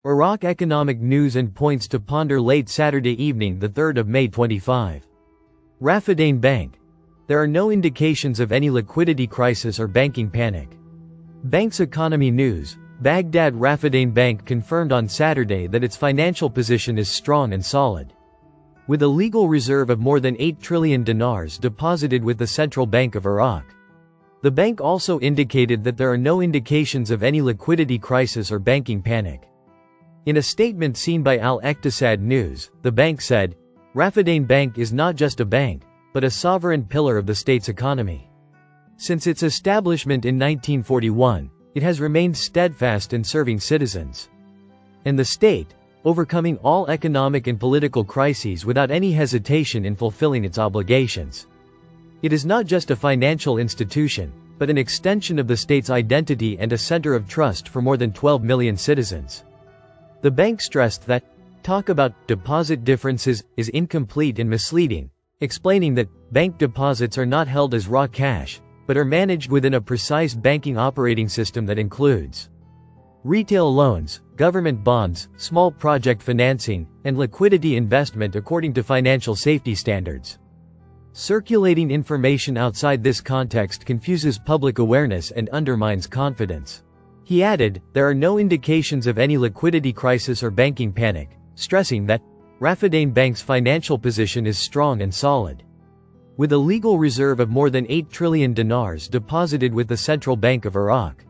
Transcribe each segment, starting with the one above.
Iraq economic news and points to ponder late Saturday evening, the 3rd of May 25. Rafadain Bank. There are no indications of any liquidity crisis or banking panic. Bank's economy news. Baghdad Rafadain Bank confirmed on Saturday that its financial position is strong and solid. With a legal reserve of more than 8 trillion dinars deposited with the Central Bank of Iraq. The bank also indicated that there are no indications of any liquidity crisis or banking panic. In a statement seen by Al-Iqtisad News, the bank said, Rafadain Bank is not just a bank, but a sovereign pillar of the state's economy. Since its establishment in 1941, it has remained steadfast in serving citizens and the state, overcoming all economic and political crises without any hesitation in fulfilling its obligations. It is not just a financial institution, but an extension of the state's identity and a center of trust for more than 12 million citizens. The bank stressed that talk about deposit differences is incomplete and misleading, explaining that bank deposits are not held as raw cash, but are managed within a precise banking operating system that includes retail loans, government bonds, small project financing, and liquidity investment according to financial safety standards. Circulating information outside this context confuses public awareness and undermines confidence. He added, there are no indications of any liquidity crisis or banking panic, stressing that Rafadain Bank's financial position is strong and solid. With a legal reserve of more than 8 trillion dinars deposited with the Central Bank of Iraq.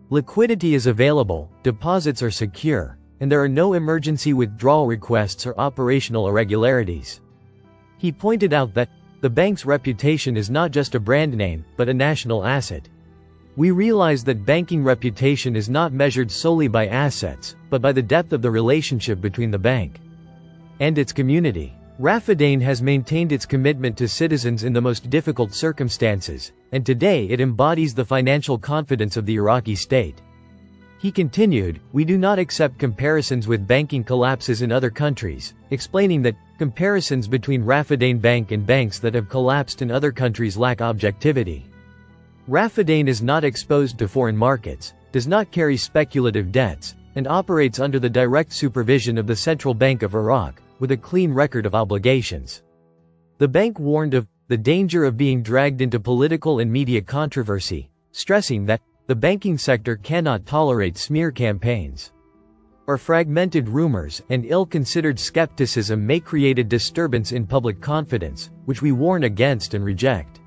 Liquidity is available, deposits are secure, and there are no emergency withdrawal requests or operational irregularities. He pointed out that the bank's reputation is not just a brand name, but a national asset. We realize that banking reputation is not measured solely by assets, but by the depth of the relationship between the bank and its community. Rafadain has maintained its commitment to citizens in the most difficult circumstances, and today it embodies the financial confidence of the Iraqi state. He continued, we do not accept comparisons with banking collapses in other countries, explaining that comparisons between Rafadain Bank and banks that have collapsed in other countries lack objectivity. Rafadain is not exposed to foreign markets, does not carry speculative debts, and operates under the direct supervision of the Central Bank of Iraq, with a clean record of obligations. The bank warned of the danger of being dragged into political and media controversy, stressing that the banking sector cannot tolerate smear campaigns or fragmented rumors, and ill-considered skepticism may create a disturbance in public confidence, which we warn against and reject.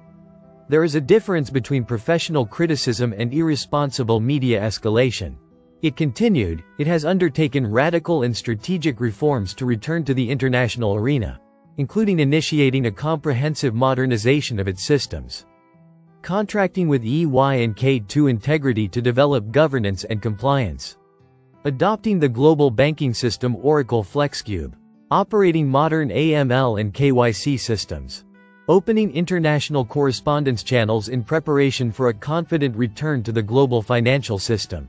There is a difference between professional criticism and irresponsible media escalation. It continued, it has undertaken radical and strategic reforms to return to the international arena, including initiating a comprehensive modernization of its systems, contracting with EY and K2 Integrity to develop governance and compliance, adopting the global banking system Oracle FlexCube, operating modern AML and KYC systems, opening international correspondence channels in preparation for a confident return to the global financial system.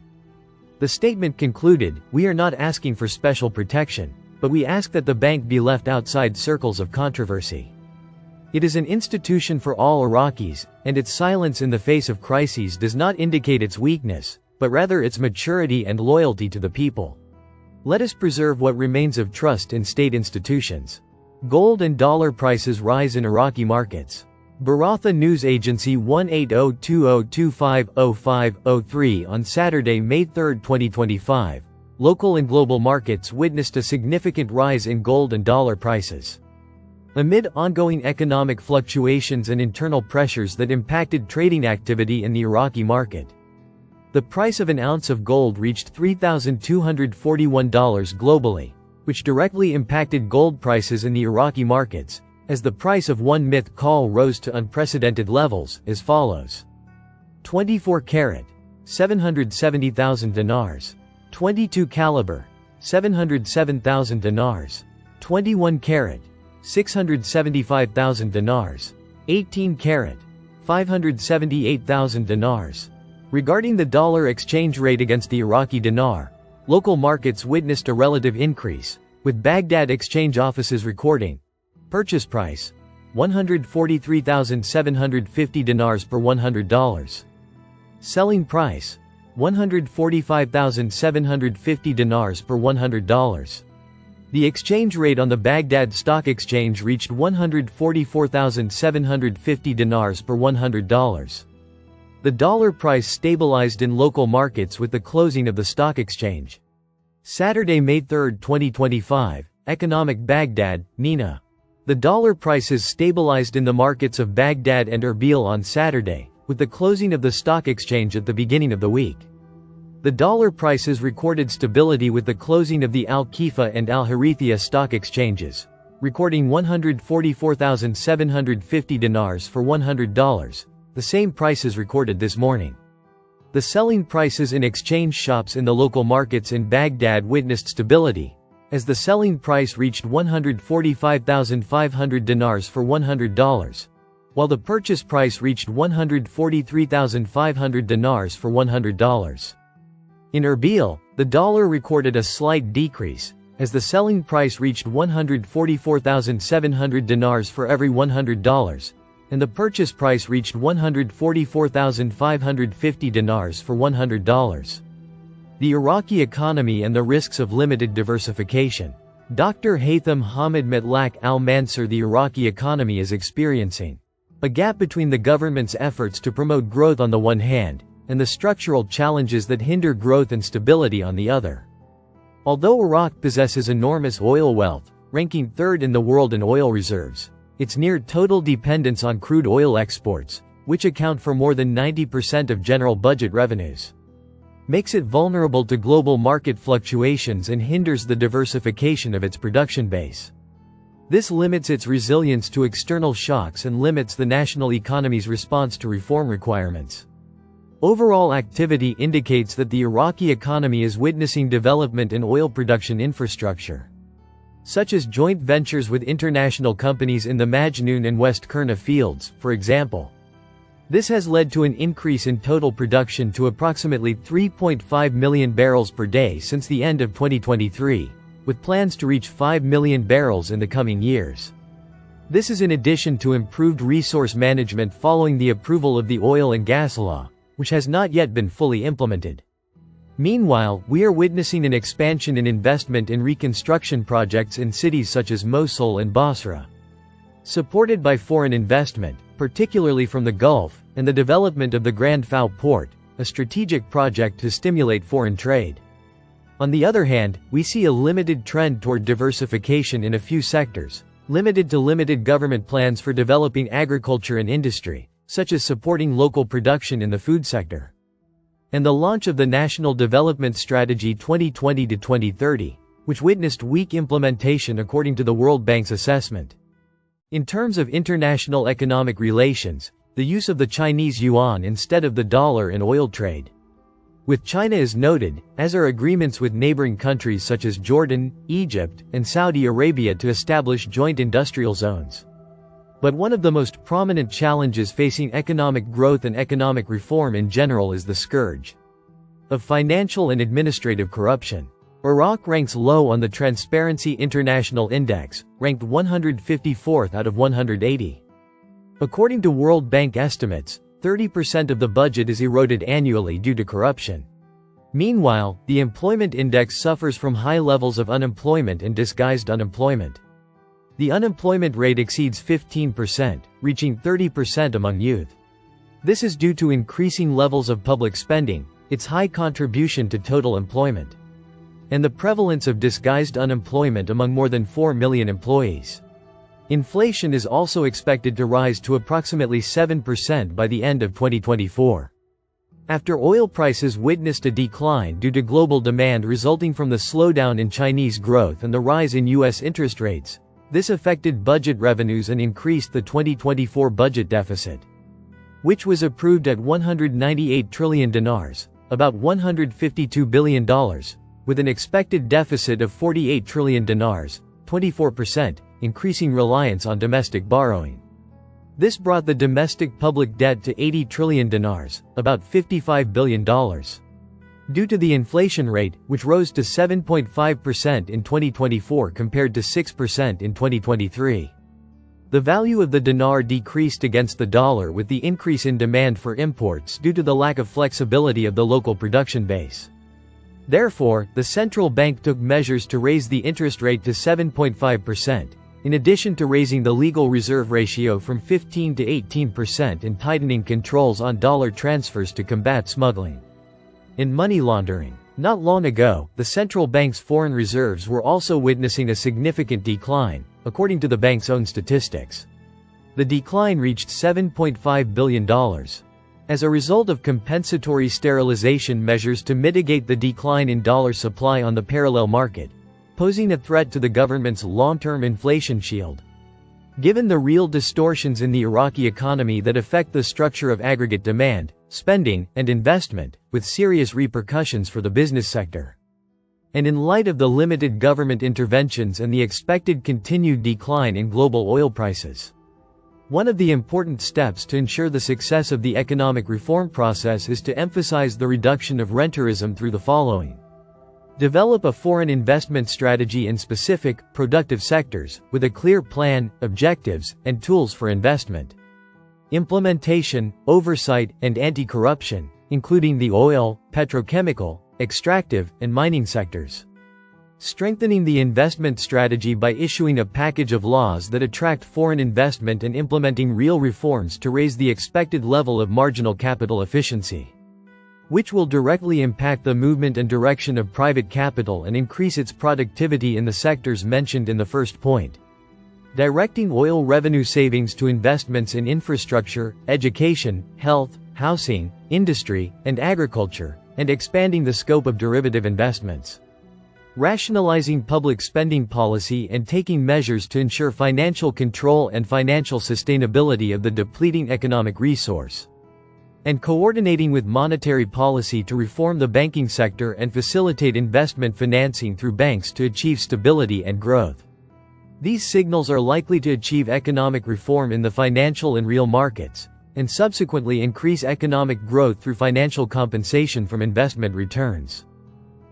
The statement concluded, we are not asking for special protection, but we ask that the bank be left outside circles of controversy. It is an institution for all Iraqis, and its silence in the face of crises does not indicate its weakness, but rather its maturity and loyalty to the people. Let us preserve what remains of trust in state institutions. Gold and dollar prices rise in Iraqi markets. Baratha News Agency 18020250503 on Saturday, May 3, 2025. Local and global markets witnessed a significant rise in gold and dollar prices. Amid ongoing economic fluctuations and internal pressures that impacted trading activity in the Iraqi market, the price of an ounce of gold reached $3,241 globally, which directly impacted gold prices in the Iraqi markets, as the price of 1 myth call rose to unprecedented levels, as follows. 24 karat, 770,000 dinars. 22 caliber, 707,000 dinars. 21 karat, 675,000 dinars. 18 karat, 578,000 dinars. Regarding the dollar exchange rate against the Iraqi dinar, local markets witnessed a relative increase, with Baghdad exchange offices recording purchase price, 143,750 dinars per $100. Selling price, 145,750 dinars per $100. The exchange rate on the Baghdad Stock Exchange reached 144,750 dinars per $100. The dollar price stabilized in local markets with the closing of the stock exchange. Saturday, May 3, 2025, Economic Baghdad, MENA. The dollar prices stabilized in the markets of Baghdad and Erbil on Saturday, with the closing of the stock exchange at the beginning of the week. The dollar prices recorded stability with the closing of the Al-Khifa and Al-Harithia stock exchanges, recording 144,750 dinars for $100, the same prices recorded this morning. The selling prices in exchange shops in the local markets in Baghdad witnessed stability, as the selling price reached 145,500 dinars for $100, while the purchase price reached 143,500 dinars for $100. In Erbil, the dollar recorded a slight decrease, as the selling price reached 144,700 dinars for every $100, and the purchase price reached 144,550 dinars for $100. The Iraqi economy and the risks of limited diversification. Dr. Haytham Hamid Matlaq al-Mansur. The Iraqi economy is experiencing a gap between the government's efforts to promote growth on the one hand, and the structural challenges that hinder growth and stability on the other. Although Iraq possesses enormous oil wealth, ranking third in the world in oil reserves, its near total dependence on crude oil exports, which account for more than 90% of general budget revenues, makes it vulnerable to global market fluctuations and hinders the diversification of its production base. This limits its resilience to external shocks and limits the national economy's response to reform requirements. Overall activity indicates that the Iraqi economy is witnessing development in oil production infrastructure, such as joint ventures with international companies in the Majnoon and West Kurna fields, for example. This has led to an increase in total production to approximately 3.5 million barrels per day since the end of 2023, with plans to reach 5 million barrels in the coming years. This is in addition to improved resource management following the approval of the oil and gas law, which has not yet been fully implemented. Meanwhile, we are witnessing an expansion in investment in reconstruction projects in cities such as Mosul and Basra, supported by foreign investment, particularly from the Gulf, and the development of the Grand Fao port, a strategic project to stimulate foreign trade. On the other hand, we see a limited trend toward diversification in a few sectors, limited to limited government plans for developing agriculture and industry, such as supporting local production in the food sector, and the launch of the National Development Strategy 2020 to 2030, which witnessed weak implementation according to the World Bank's assessment. In terms of international economic relations, the use of the Chinese yuan instead of the dollar in oil trade with China is noted, as are agreements with neighboring countries such as Jordan, Egypt, and Saudi Arabia to establish joint industrial zones. But one of the most prominent challenges facing economic growth and economic reform in general is the scourge of financial and administrative corruption. Iraq ranks low on the Transparency International Index, ranked 154th out of 180. According to World Bank estimates, 30% of the budget is eroded annually due to corruption. Meanwhile, the employment index suffers from high levels of unemployment and disguised unemployment. The unemployment rate exceeds 15%, reaching 30% among youth. This is due to increasing levels of public spending, its high contribution to total employment, and the prevalence of disguised unemployment among more than 4 million employees. Inflation is also expected to rise to approximately 7% by the end of 2024. After oil prices witnessed a decline due to global demand resulting from the slowdown in Chinese growth and the rise in U.S. interest rates, this affected budget revenues and increased the 2024 budget deficit, which was approved at 198 trillion dinars, about $152 billion, with an expected deficit of 48 trillion dinars, 24%, increasing reliance on domestic borrowing. This brought the domestic public debt to 80 trillion dinars, about $55 billion. Due to the inflation rate, which rose to 7.5% in 2024 compared to 6% in 2023. The value of the dinar decreased against the dollar with the increase in demand for imports due to the lack of flexibility of the local production base. Therefore, the central bank took measures to raise the interest rate to 7.5%, in addition to raising the legal reserve ratio from 15 to 18% and tightening controls on dollar transfers to combat smuggling and money laundering. Not long ago, the central bank's foreign reserves were also witnessing a significant decline, according to the bank's own statistics. The decline reached $7.5 billion. As a result of compensatory sterilization measures to mitigate the decline in dollar supply on the parallel market, posing a threat to the government's long-term inflation shield. Given the real distortions in the Iraqi economy that affect the structure of aggregate demand, spending, and investment, with serious repercussions for the business sector. And in light of the limited government interventions and the expected continued decline in global oil prices. One of the important steps to ensure the success of the economic reform process is to emphasize the reduction of rentierism through the following. Develop a foreign investment strategy in specific, productive sectors, with a clear plan, objectives, and tools for investment. Implementation, oversight, and anti-corruption, including the oil, petrochemical, extractive, and mining sectors. Strengthening the investment strategy by issuing a package of laws that attract foreign investment and implementing real reforms to raise the expected level of marginal capital efficiency, which will directly impact the movement and direction of private capital and increase its productivity in the sectors mentioned in the first point. Directing oil revenue savings to investments in infrastructure, education, health, housing, industry, and agriculture, and expanding the scope of derivative investments. Rationalizing public spending policy and taking measures to ensure financial control and financial sustainability of the depleting economic resource. And coordinating with monetary policy to reform the banking sector and facilitate investment financing through banks to achieve stability and growth. These signals are likely to achieve economic reform in the financial and real markets, and subsequently increase economic growth through financial compensation from investment returns.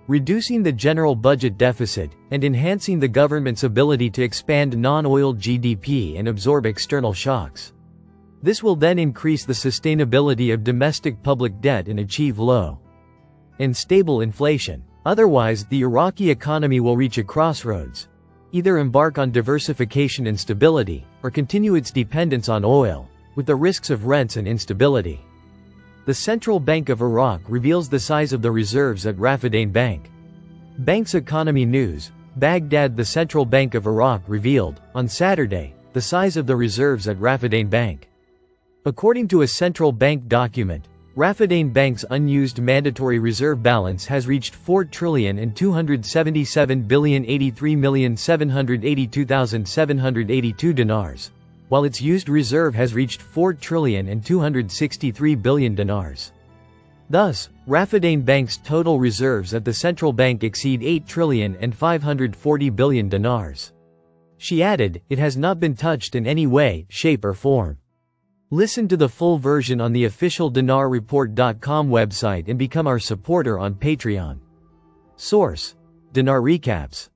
Reducing the general budget deficit, and enhancing the government's ability to expand non-oil GDP and absorb external shocks. This will then increase the sustainability of domestic public debt and achieve low and stable inflation. Otherwise, the Iraqi economy will reach a crossroads. Either embark on diversification and stability, or continue its dependence on oil, with the risks of rents and instability. The Central Bank of Iraq reveals the size of the reserves at Rafadain Bank. Bank's Economy News, Baghdad. The Central Bank of Iraq revealed, on Saturday, the size of the reserves at Rafadain Bank. According to a central bank document, Rafadain Bank's unused mandatory reserve balance has reached 4,277,083,782,782 dinars, while its used reserve has reached 4,263,000,000,000 dinars. Thus, Rafadain Bank's total reserves at the central bank exceed 8,540,000,000,000 dinars. She added, it has not been touched in any way, shape or form. Listen to the full version on the official dinarreport.com website and become our supporter on Patreon. Source: Dinar Recaps.